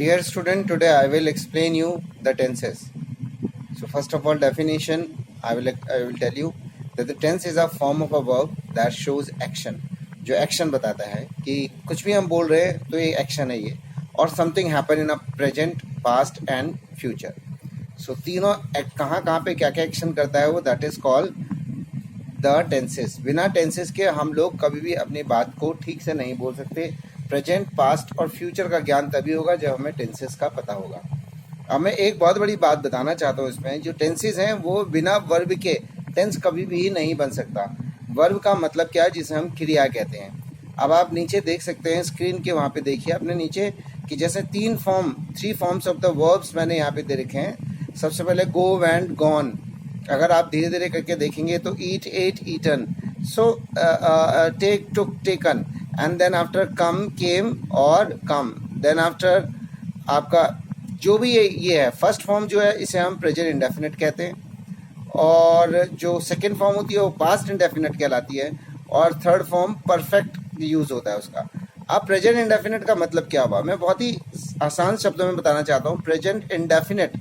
Dear student, today I will explain you the tenses. So first of all, definition, I will tell you that the tense is a form of a verb that shows action. जो action बताता है कि कुछ भी हम बोल रहे हैं तो ये action है ये, और something happen in a present, past and future. So तीनों कहाँ कहाँ पे क्या क्या action करता है वो, that is called the tenses. बिना tenses के हम लोग कभी भी अपनी बात को ठीक से नहीं बोल सकते. प्रेजेंट, पास्ट और फ्यूचर का ज्ञान तभी होगा जब हमें टेंसेस का पता होगा. अब मैं एक बहुत बड़ी बात बताना चाहता हूँ इसमें, जो टेंसेस हैं वो बिना वर्ब के टेंस कभी भी नहीं बन सकता. वर्ब का मतलब क्या है, जिसे हम क्रिया कहते हैं. अब आप नीचे देख सकते हैं स्क्रीन के, वहाँ पे देखिए अपने नीचे कि जैसे three forms of the verbs मैंने यहाँ पे दे रखे हैं. सबसे पहले गो, वेंट, गॉन. अगर आप धीरे धीरे करके देखेंगे तो eat, ate, eaten. So take, took, taken. And then after come, came और कम. देन आफ्टर आपका जो भी ये है, फर्स्ट फॉर्म जो है इसे हम प्रेजेंट इंडेफिनिट कहते हैं, और जो सेकंड फॉर्म होती है वो पास्ट इंडेफिनिट कहलाती है, और थर्ड फॉर्म परफेक्ट यूज़ होता है उसका. अब प्रेजेंट इंडेफिनिट का मतलब क्या हुआ, मैं बहुत ही आसान शब्दों में बताना चाहता हूँ. प्रेजेंट इंडेफिनिट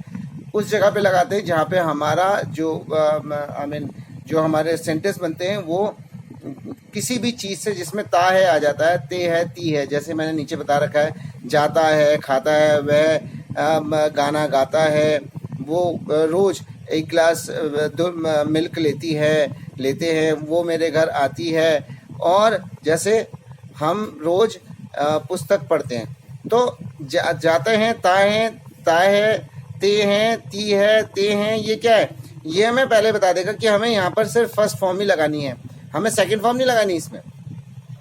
उस जगह पे लगाते हैं जहाँ पे हमारा जो जो हमारे सेंटेंस बनते हैं वो किसी भी चीज़ से जिसमें ता है आ जाता है, ते है, ती है. जैसे मैंने नीचे बता रखा है, जाता है, खाता है, वह गाना गाता है, वो रोज़ एक गिलास मिल्क लेते हैं, वो मेरे घर आती है. और जैसे हम रोज़ पुस्तक पढ़ते हैं तो जाते हैं, ता है, ते हैं, ती है, ते हैं. ये क्या है, ये हमें पहले बता देगा कि हमें यहाँ पर सिर्फ फर्स्ट फॉर्म ही लगानी है, हमें सेकंड फॉर्म नहीं लगानी. इसमें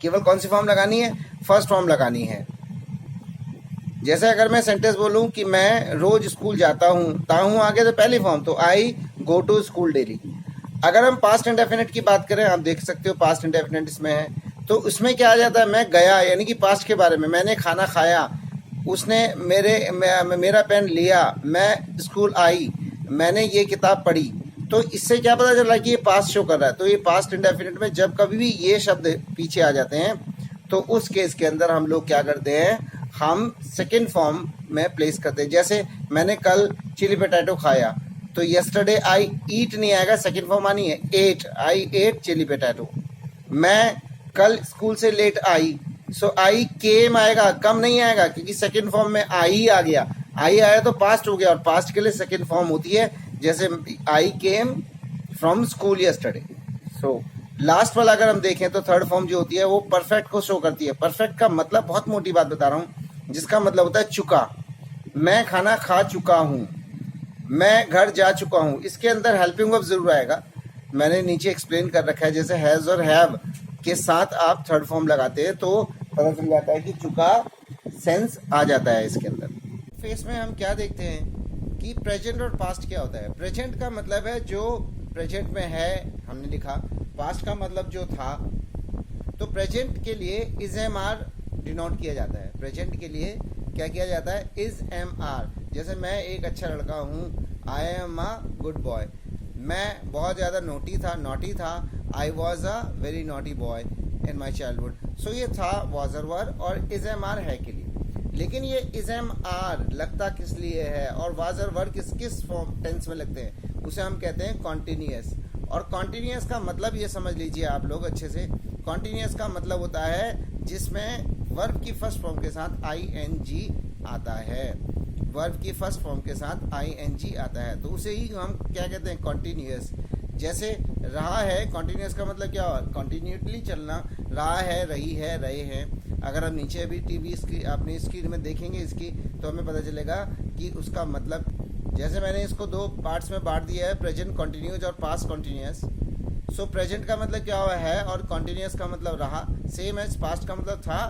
केवल कौन सी फॉर्म लगानी है, फर्स्ट फॉर्म लगानी है. जैसे अगर मैं सेंटेंस बोलूं कि मैं रोज स्कूल जाता हूं, ताहूं आगे तो पहली फॉर्म, तो आई गो टू स्कूल डेली. अगर हम पास्ट इंडेफिनिट की बात करें, आप देख सकते हो पास्ट इंडेफिनिट इसमें है, तो उसमें क्या आ जाता है, मैं गया, यानी कि पास्ट के बारे में. मैंने खाना खाया, उसने मेरा पेन लिया, मैं स्कूल आई, मैंने ये किताब पढ़ी. तो इससे क्या पता चला कि ये पास्ट शो कर रहा है. तो ये पास्ट इंडेफिनिट में जब कभी भी ये शब्द पीछे आ जाते हैं तो उस केस के अंदर हम लोग क्या करते हैं, हम सेकंड फॉर्म में प्लेस करते हैं. जैसे मैंने कल चिली पोटैटो खाया, तो यस्टरडे आई ईट नहीं आएगा, सेकंड फॉर्म आनी है एट, आई एट चिली पोटैटो. मैं कल स्कूल से लेट आई, सो आई केम आएगा, कम नहीं आएगा, क्योंकि सेकंड फॉर्म में आई आ गया. आई आया तो पास्ट हो गया, और पास्ट के लिए सेकंड फॉर्म होती है, जैसे I came from school yesterday. So last वाला अगर हम देखें तो थर्ड फॉर्म जो होती है वो परफेक्ट को शो करती है. परफेक्ट का मतलब, बहुत मोटी बात बता रहा हूँ, जिसका मतलब होता है चुका. मैं खाना खा चुका हूँ, मैं घर जा चुका हूँ. इसके अंदर हेल्पिंग वर्ब जरूर आएगा, मैंने नीचे एक्सप्लेन कर रखा है. जैसे हैज और हैव के साथ आप थर्ड फॉर्म लगाते हैं तो पता चल जाता है कि चुका सेंस आ जाता है इसके अंदर. फेस में हम क्या देखते हैं कि प्रेजेंट और पास्ट क्या होता है. प्रेजेंट का मतलब है जो प्रेजेंट में है, हमने लिखा. पास्ट का मतलब जो था. तो प्रेजेंट के लिए इज एम आर डिनोट किया जाता है. प्रेजेंट के लिए क्या किया जाता है, इज एम आर. जैसे मैं एक अच्छा लड़का हूँ, I am a good boy. मैं बहुत ज़्यादा नॉटी था, I was a very naughty boy in my childhood. So ये था वॉजर वर्ड और इज एम आर है के लिए. लेकिन ये इज एम आर लगता किस लिए है, और वाजर वर्ड किस फॉर्म टेंस में लगते हैं, उसे हम कहते हैं कॉन्टिन्यूअस. और कॉन्टिन्यूअस का मतलब ये समझ लीजिए आप लोग अच्छे से. कॉन्टिन्यूअस का मतलब होता है जिसमें वर्ब की फर्स्ट फॉर्म के साथ आई एन जी आता है. वर्ब की फर्स्ट फॉर्म के साथ आई एन जी आता है, तो उसे ही हम क्या कहते हैं, कॉन्टिन्यूअस. जैसे रहा है, कॉन्टिन्यूअस का मतलब क्या हुआ, कॉन्टिन्यूटली चलना. रहा है, रही है, रहे हैं. अगर हम नीचे अभी टीवी अपनी स्क्रीन में देखेंगे इसकी, तो हमें पता चलेगा कि उसका मतलब, जैसे मैंने इसको दो पार्ट्स में बांट दिया है, प्रेजेंट कॉन्टिन्यूस और पास्ट कॉन्टिन्यूस. सो प्रेजेंट का मतलब क्या हुआ है, और कॉन्टिन्यूस का मतलब रहा. सेम एज पास्ट का मतलब था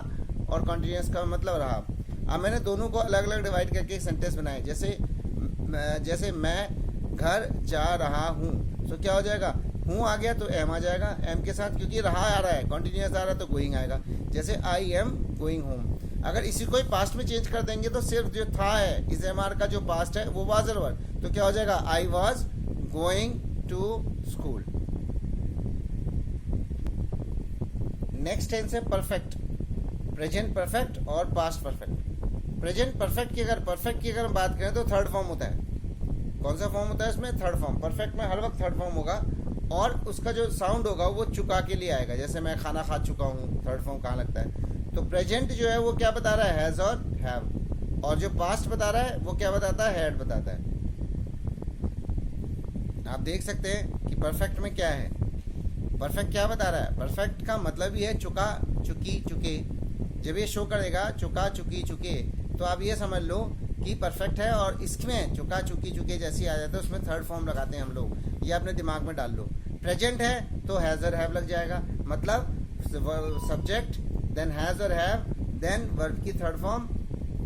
और कॉन्टिन्यूस का मतलब रहा. अब मैंने दोनों को अलग अलग डिवाइड करके एक सेंटेंस बनाए. जैसे मैं घर जा रहा हूँ, तो क्या हो जाएगा, हूँ आ गया तो एम आ जाएगा, एम के साथ, क्योंकि रहा आ रहा है, कॉन्टिन्यूस आ रहा है तो गोइंग आएगा. जैसे आई एम गोइंग होम. अगर इसी को ही पास्ट में चेंज कर देंगे तो सिर्फ जो था है, इज एम आर का जो पास्ट है वो वाजर वर्ड, तो क्या हो जाएगा, I was going to school. Next tense है परफेक्ट. प्रेजेंट परफेक्ट और पास्ट परफेक्ट. प्रेजेंट परफेक्ट की अगर हम बात करें तो थर्ड फॉर्म होता है। कौन सा फॉर्म होता है इसमें? Third form. परफेक्ट में हर वक्त थर्ड फॉर्म होगा और उसका जो साउंड होगा वो चुका के लिए आएगा। जैसे मैं खाना खा चुका हूँ, थर्ड फॉर्म कहाँ लगता है? तो प्रेजेंट जो है वो क्या बता रहा है? हैज और हैव। और जो पास्ट बता रहा है वो क्या बताता है? हैड बताता है। आप देख सकते हैं कि परफेक्ट में क्या है। परफेक्ट क्या बता रहा है? परफेक्ट का मतलब ही है चुका, चुकी, चुके। जब ये शो करेगा चुका, चुकी, चुके, तो आप ये समझ लो कि परफेक्ट है। और इसमें चुका, चुकी, चुके जैसी आ जाता है उसमें थर्ड फॉर्म लगाते हैं हम लोग। ये अपने दिमाग में डाल लो। प्रेजेंट है तो हैज और हैव लग जाएगा, मतलब सब्जेक्ट, देन हैज और हैव, देन वर्ब की थर्ड फॉर्म,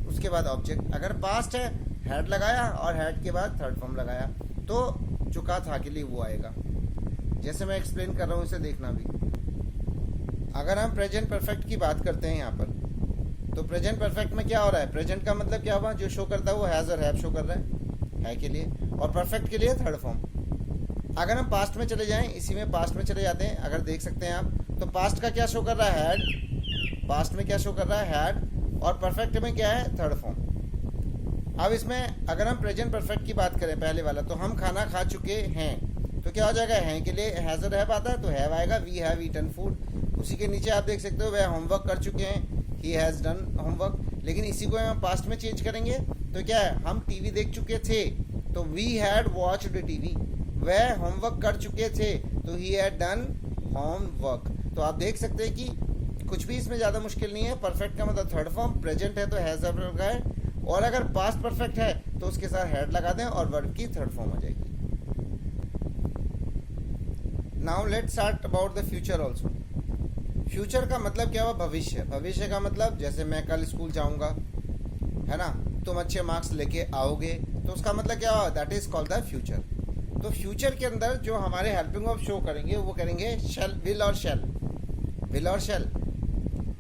उसके बाद ऑब्जेक्ट। अगर पास्ट है हैड लगाया और हैड के बाद थर्ड फॉर्म लगाया तो चुका था के लिए वो आएगा। जैसे मैं एक्सप्लेन कर रहा हूँ इसे देखना भी। अगर हम प्रेजेंट परफेक्ट की बात करते हैं यहाँ पर, तो प्रेजेंट परफेक्ट में क्या हो रहा है? प्रेजेंट का मतलब क्या हुआ? जो शो करता है वो हैज और हैव शो कर रहा है के लिए, और परफेक्ट के लिए थर्ड फॉर्म। अगर हम पास्ट में चले जाएं, इसी में पास्ट में चले जाते हैं, अगर देख सकते हैं आप, तो पास्ट का क्या शो कर रहा है? हैड। पास्ट में क्या शो कर रहा है? हैड। और परफेक्ट में क्या है? Third form. अब इसमें अगर हम प्रेजेंट परफेक्ट की बात करें, पहले वाला, तो हम खाना खा चुके हैं, तो क्या हो जाएगा? हैं के लिए हैज और हैव आता है तो हैव आएगा। We have eaten food. उसी के नीचे आप देख सकते हो वह होमवर्क कर चुके हैं, ही हैज डन होमवर्क। लेकिन इसी को हम पास्ट में चेंज करेंगे तो क्या है? हम टीवी देख चुके थे तो वी हैड वॉच्ड टीवी। वह होमवर्क कर चुके थे तो ही हैड डन होमवर्क। तो आप देख सकते हैं कि कुछ भी इसमें ज़्यादा मुश्किल नहीं है। परफेक्ट का मतलब थर्ड फॉर्म, प्रेजेंट है तो हैज लगाए, और अगर पास्ट परफेक्ट है तो उसके साथ हैड लगा दें और वर्ब की थर्ड फॉर्म आ जाएगी। Now let's start about the future also. Future का मतलब क्या हुआ? भविष्य। भविष्य का मतलब जैसे मैं कल स्कूल जाऊंगा, है ना, तुम अच्छे मार्क्स लेके आओगे, तो उसका मतलब क्या हुआ? That is called the future. तो फ्यूचर के अंदर जो हमारे हेल्पिंग वर्ब शो करेंगे वो करेंगे शैल, विल और शैल। विल और शैल।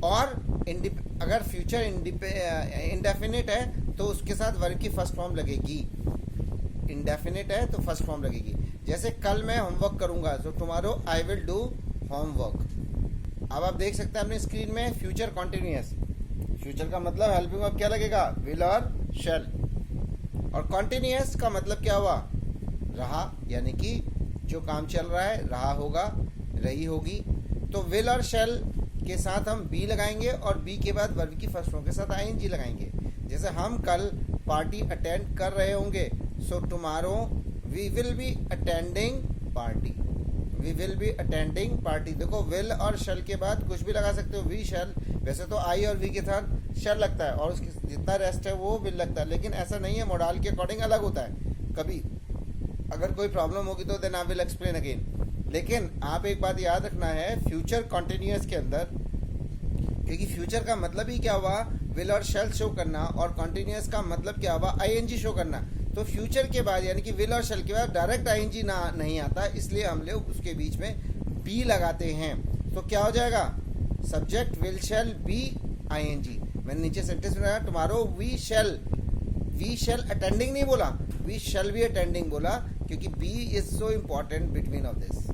और अगर फ्यूचर इंडेफिनिट है तो उसके साथ वर्ब की फर्स्ट फॉर्म लगेगी। इंडेफिनिट है तो फर्स्ट फॉर्म लगेगी। जैसे कल मैं होमवर्क करूंगा, तो tomorrow I will do homework. अब आप देख सकते हैं अपनी स्क्रीन में फ्यूचर कॉन्टिन्यूअस। फ्यूचर का मतलब हेल्पिंग वर्ब क्या लगेगा? विल और शैल। और कॉन्टिन्यूअस का मतलब क्या हुआ? रहा, यानी कि जो काम चल रहा है रहा होगा, रही होगी। तो विल और शैल के साथ हम बी लगाएंगे और बी के बाद वर्ब की फर्स्ट फॉर्म के साथ आईएनजी लगाएंगे। जैसे हम कल पार्टी अटेंड कर रहे होंगे, so tomorrow we will be attending party. We will be attending party. देखो विल और शैल के बाद कुछ भी लगा सकते हो, वी शैल। वैसे तो आई और वी के साथ शैल लगता है और उसकी जितना रेस्ट है वो विल लगता है, लेकिन ऐसा नहीं है, मॉडल के अकॉर्डिंग अलग होता है। कभी अगर कोई प्रॉब्लम होगी तो then I will explain again. लेकिन आप एक बात याद रखना है फ्यूचर कॉन्टिन्यूअस के अंदर, क्योंकि फ्यूचर का मतलब ही क्या हुआ? विल और शैल शो करना, और कॉन्टिन्यूअस का मतलब क्या हुआ? आईएनजी शो करना। तो फ्यूचर के बाद यानी कि विल और शैल के बाद डायरेक्ट आईएनजी ना नहीं आता, इसलिए हम लोग उसके बीच में बी लगाते हैं। तो क्या हो जाएगा? Subject will shall be ING. मैंने नीचे सेंटेंस बनाया, टुमारो वी शैल अटेंडिंग नहीं बोला, वी शैल बी अटेंडिंग बोला, क्योंकि be is so important between of this.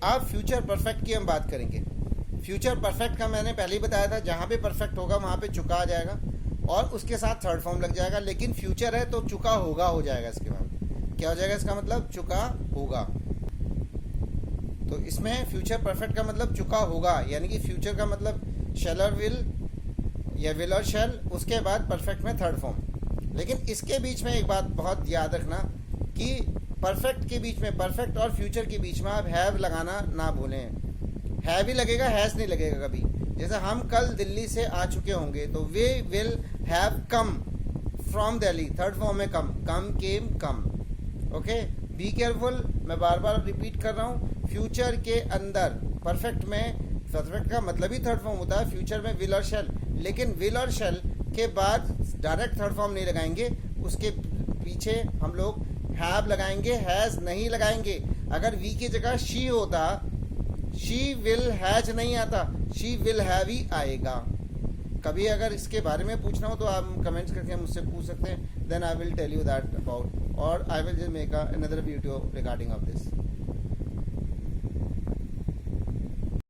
अब फ्यूचर परफेक्ट की हम बात करेंगे। फ्यूचर परफेक्ट का मैंने पहले ही बताया था, जहां पे परफेक्ट होगा वहां पे चुका आ जाएगा और उसके साथ थर्ड फॉर्म लग जाएगा। लेकिन फ्यूचर है तो चुका होगा हो जाएगा। इसके बाद क्या हो जाएगा? इसका मतलब चुका होगा। तो इसमें फ्यूचर परफेक्ट का मतलब चुका होगा, यानी कि फ्यूचर का मतलब शैल और विल या विल और शैल, उसके बाद परफेक्ट में थर्ड फॉर्म। लेकिन इसके बीच में एक बात बहुत याद रखना कि परफेक्ट के बीच में, परफेक्ट और फ्यूचर के बीच में आप हैव लगाना ना भूलें। हैव ही लगेगा, हैज नहीं लगेगा कभी। जैसे हम कल दिल्ली से आ चुके होंगे तो वे will have come from Delhi, third form में come, came, come. Okay, be careful. मैं बार बार रिपीट कर रहा हूँ, फ्यूचर के अंदर परफेक्ट में, परफेक्ट का मतलब ही थर्ड फॉर्म होता है, फ्यूचर में विल और शैल। लेकिन विल और शैल के बाद डायरेक्ट थर्ड फॉर्म नहीं लगाएंगे, उसके पीछे हम लोग हैव लगाएंगे, हैज नहीं लगाएंगे। अगर वी की जगह शी होता, शी विल हैज नहीं आता, शी विल हैव ही आएगा। कभी अगर इसके बारे में पूछना हो तो आप कमेंट्स करके मुझसे पूछ सकते हैं, then I will tell you that about, और I will just make another video regarding of this.